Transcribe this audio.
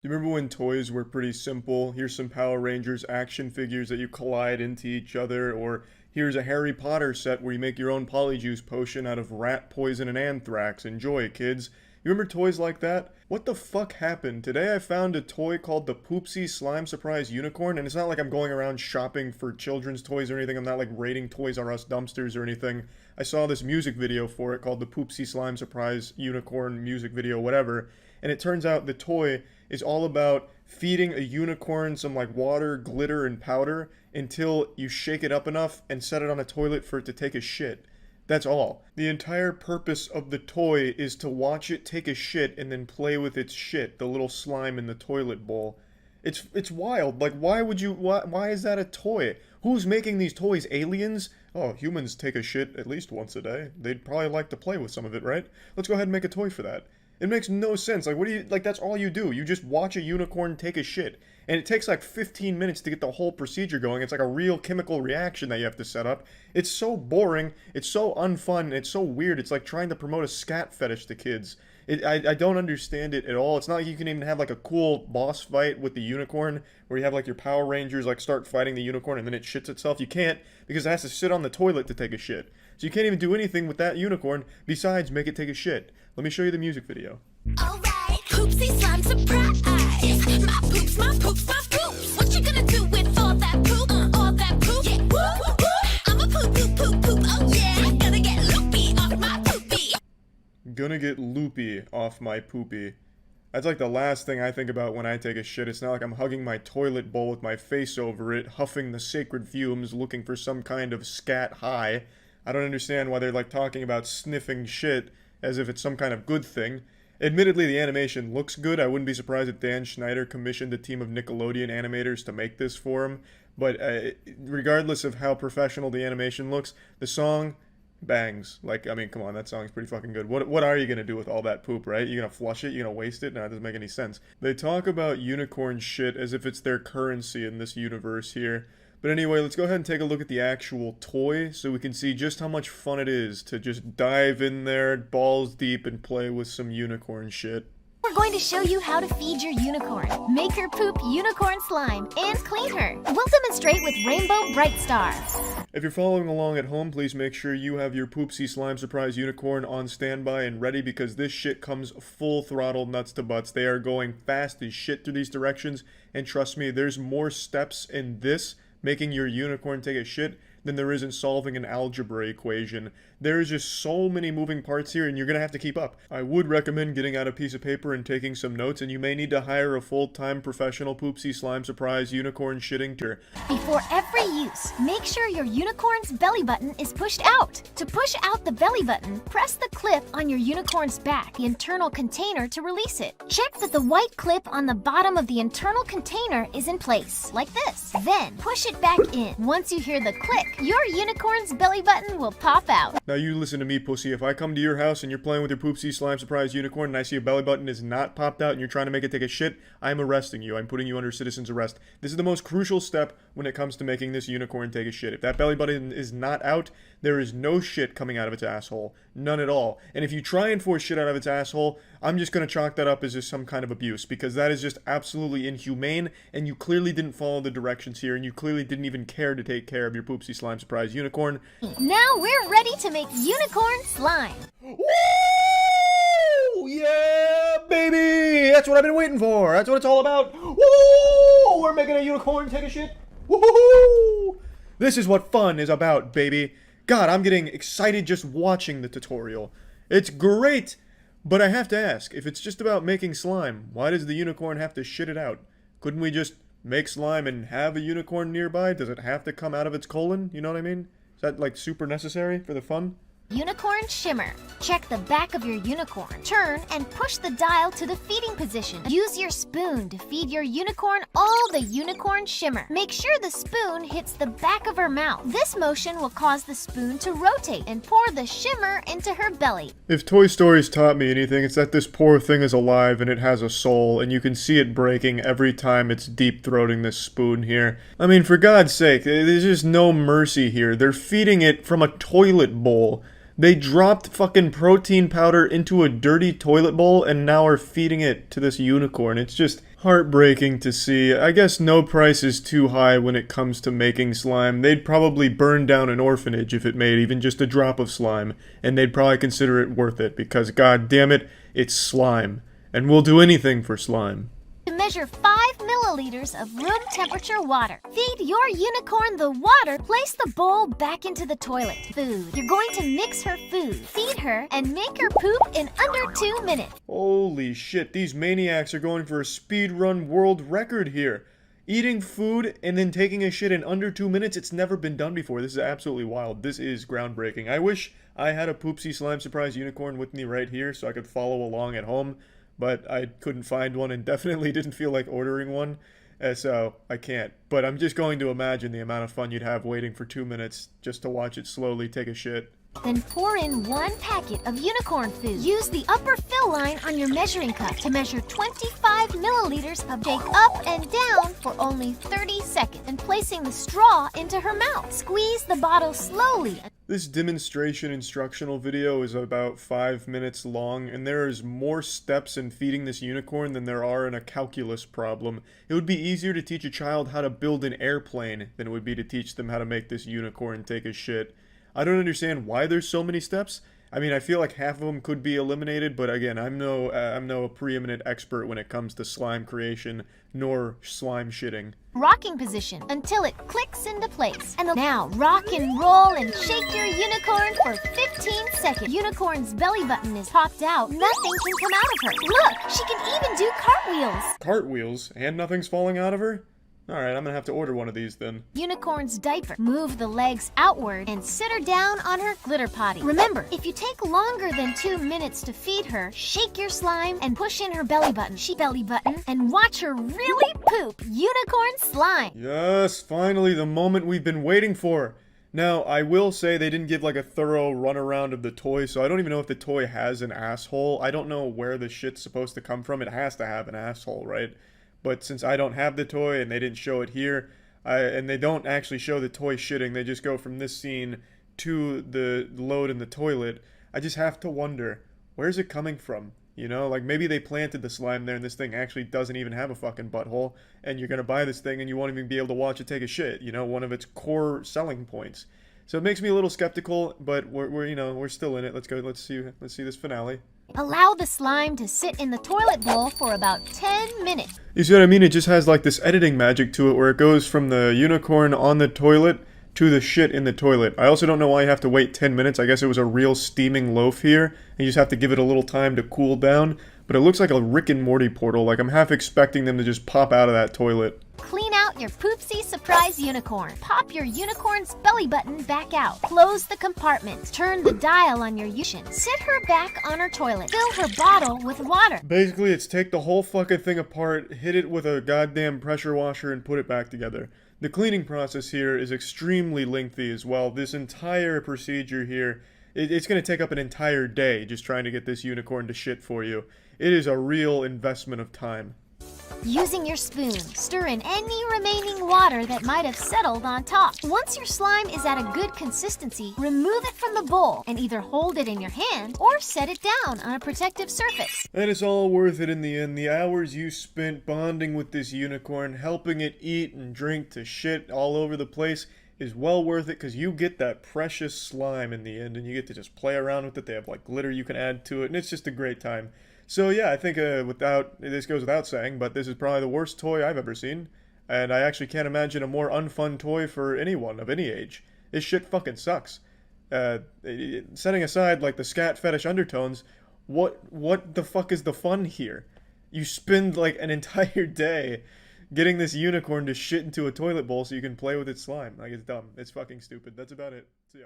Do you remember when toys were pretty simple? Here's some Power Rangers action figures that you collide into each other, or here's a Harry Potter set where you make your own polyjuice potion out of rat poison and anthrax. Enjoy, kids. You remember toys like that? What the fuck happened? Today I found a toy called the Poopsie Slime Surprise Unicorn, and it's not like I'm going around shopping for children's toys or anything. I'm not like raiding Toys R Us dumpsters or anything. I saw this music video for it called the Poopsie Slime Surprise Unicorn music video, whatever. And it turns out the toy is all about feeding a unicorn some like water, glitter, and powder until you shake it up enough and set it on a toilet for it to take a shit. That's all. The entire purpose of the toy is to watch it take a shit and then play with its shit, the little slime in the toilet bowl. It's wild. Like, why is that a toy? Who's making these toys? Aliens? Oh, humans take a shit at least once a day. They'd probably like to play with some of it, right? Let's go ahead and make a toy for that. It makes no sense. Like, that's all you do. You just watch a unicorn take a shit. And it takes like 15 minutes to get the whole procedure going. It's like a real chemical reaction that you have to set up. It's so boring. It's so unfun. It's so weird. It's like trying to promote a scat fetish to kids. I don't understand it at all. It's not like you can even have like a cool boss fight with the unicorn where you have like your Power Rangers like start fighting the unicorn and then it shits itself. You can't, because it has to sit on the toilet to take a shit. So you can't even do anything with that unicorn besides make it take a shit. Let me show you the music video. Alright, poopsie slime surprise. My poops, my poops, my poops. What you gonna do with all that poop? All that poop? Yeah, woo, woo, woo. I'm a poop, poop, poop, poop. Oh yeah, gonna get loopy off my poopy. Gonna get loopy off my poopy. That's like the last thing I think about when I take a shit. It's not like I'm hugging my toilet bowl with my face over it, huffing the sacred fumes, looking for some kind of scat high. I don't understand why they're like talking about sniffing shit as if it's some kind of good thing. Admittedly, the animation looks good. I wouldn't be surprised if Dan Schneider commissioned a team of Nickelodeon animators to make this for him. But regardless of how professional the animation looks, the song bangs. Like, I mean, come on, that song's pretty fucking good. What are you gonna do with all that poop, right? You gonna flush it? You gonna waste it? No, it doesn't make any sense. They talk about unicorn shit as if it's their currency in this universe here. But anyway, let's go ahead and take a look at the actual toy so we can see just how much fun it is to just dive in there, balls deep, and play with some unicorn shit. We're going to show you how to feed your unicorn. Make her poop unicorn slime and clean her. We'll demonstrate with Rainbow Bright Star. If you're following along at home, please make sure you have your Poopsie Slime Surprise Unicorn on standby and ready because this shit comes full throttle nuts to butts. They are going fast as shit through these directions, and trust me, there's more steps in this making your unicorn take a shit than there is in solving an algebra equation. There is just so many moving parts here and you're gonna have to keep up. I would recommend getting out a piece of paper and taking some notes, and you may need to hire a full-time professional Poopsie Slime Surprise unicorn shitting tour. Before every use, make sure your unicorn's belly button is pushed out. To push out the belly button, press the clip on your unicorn's back, the internal container, to release it. Check that the white clip on the bottom of the internal container is in place, like this. Then, push it back in. Once you hear the click, your unicorn's belly button will pop out. Now you listen to me, pussy. If I come to your house and you're playing with your Poopsie Slime Surprise Unicorn and I see your belly button is not popped out and you're trying to make it take a shit, I'm arresting you. I'm putting you under citizen's arrest. This is the most crucial step when it comes to making this unicorn take a shit. If that belly button is not out, there is no shit coming out of its asshole. None at all. And if you try and force shit out of its asshole, I'm just going to chalk that up as just some kind of abuse, because that is just absolutely inhumane, and you clearly didn't follow the directions here, and you clearly didn't even care to take care of your Poopsie Slime Surprise Unicorn. Now we're ready to make unicorn slime. Woo! Yeah, baby! That's what I've been waiting for. That's what it's all about. Woo! We're making a unicorn take a shit. Woo! This is what fun is about, baby. God, I'm getting excited just watching the tutorial. It's great! But I have to ask, if it's just about making slime, why does the unicorn have to shit it out? Couldn't we just make slime and have a unicorn nearby? Does it have to come out of its colon? You know what I mean? Is that like super necessary for the fun? Unicorn shimmer. Check the back of your unicorn. Turn and push the dial to the feeding position. Use your spoon to feed your unicorn all the unicorn shimmer. Make sure the spoon hits the back of her mouth. This motion will cause the spoon to rotate and pour the shimmer into her belly. If Toy Story's taught me anything, it's that this poor thing is alive and it has a soul, and you can see it breaking every time it's deep-throating this spoon here. I mean, for God's sake, there's just no mercy here. They're feeding it from a toilet bowl. They dropped fucking protein powder into a dirty toilet bowl and now are feeding it to this unicorn. It's just... Heartbreaking to see. I guess no price is too high when it comes to making slime. They'd probably burn down an orphanage if it made even just a drop of slime, and they'd probably consider it worth it because, god damn it, it's slime. And we'll do anything for slime. To measure 5 milliliters of room temperature water. Feed your unicorn the water. Place the bowl back into the toilet. Food. You're going to mix her food, feed her, and make her poop in under 2 minutes. Holy shit, these maniacs are going for a speedrun world record here. Eating food and then taking a shit in under 2 minutes, it's never been done before. This is absolutely wild. This is groundbreaking. I wish I had a Poopsie Slime Surprise Unicorn with me right here so I could follow along at home. But I couldn't find one and definitely didn't feel like ordering one, so I can't. But I'm just going to imagine the amount of fun you'd have waiting for 2 minutes just to watch it slowly take a shit. Then pour in 1 packet of unicorn food. Use the upper fill line on your measuring cup to measure 25 milliliters of shake up and down for only 30 seconds, and placing the straw into her mouth. Squeeze the bottle slowly. This demonstration instructional video is about 5 minutes long, and there is more steps in feeding this unicorn than there are in a calculus problem. It would be easier to teach a child how to build an airplane than it would be to teach them how to make this unicorn take a shit. I don't understand why there's so many steps. I mean, I feel like half of them could be eliminated, but again, I'm no preeminent expert when it comes to slime creation, nor slime shitting. Rocking position until it clicks into place. And now rock and roll and shake your unicorn for 15 seconds. Unicorn's belly button is popped out. Nothing can come out of her. Look, she can even do cartwheels. Cartwheels? And nothing's falling out of her? Alright, I'm gonna have to order one of these then. Unicorn's diaper. Move the legs outward and sit her down on her glitter potty. Remember, if you take longer than 2 minutes to feed her, shake your slime and push in her belly button. And watch her really poop unicorn slime. Yes, finally the moment we've been waiting for. Now, I will say they didn't give like a thorough runaround of the toy, so I don't even know if the toy has an asshole. I don't know where the shit's supposed to come from. It has to have an asshole, right? But since I don't have the toy and they didn't show it here, and they don't actually show the toy shitting, they just go from this scene to the load in the toilet, I just have to wonder, where's it coming from? You know, like maybe they planted the slime there and this thing actually doesn't even have a fucking butthole, and you're gonna buy this thing and you won't even be able to watch it take a shit, you know, one of its core selling points. So it makes me a little skeptical, but we're still in it. Let's see this finale. Allow the slime to sit in the toilet bowl for about 10 minutes. You see what I mean? It just has like this editing magic to it where it goes from the unicorn on the toilet to the shit in the toilet. I also don't know why you have to wait 10 minutes. I guess it was a real steaming loaf here, and you just have to give it a little time to cool down. But it looks like a Rick and Morty portal. Like I'm half expecting them to just pop out of that toilet. Clean out your Poopsie Surprise Unicorn. Pop your unicorn's belly button back out. Close the compartment. Turn the dial on your unicorn. Sit her back on her toilet. Fill her bottle with water. Basically, it's take the whole fucking thing apart, hit it with a goddamn pressure washer, and put it back together. The cleaning process here is extremely lengthy as well. This entire procedure here, it's going to take up an entire day just trying to get this unicorn to shit for you. It is a real investment of time. Using your spoon, stir in any remaining water that might have settled on top. Once your slime is at a good consistency, remove it from the bowl and either hold it in your hand or set it down on a protective surface. And it's all worth it in the end. The hours you spent bonding with this unicorn, helping it eat and drink to shit all over the place, is well worth it because you get that precious slime in the end and you get to just play around with it. They have like glitter you can add to it, and it's just a great time. So yeah, I think this goes without saying, but this is probably the worst toy I've ever seen. And I actually can't imagine a more unfun toy for anyone of any age. This shit fucking sucks. Setting aside like the scat fetish undertones, what the fuck is the fun here? You spend like an entire day getting this unicorn to shit into a toilet bowl so you can play with its slime. Like, it's dumb. It's fucking stupid. That's about it. See ya.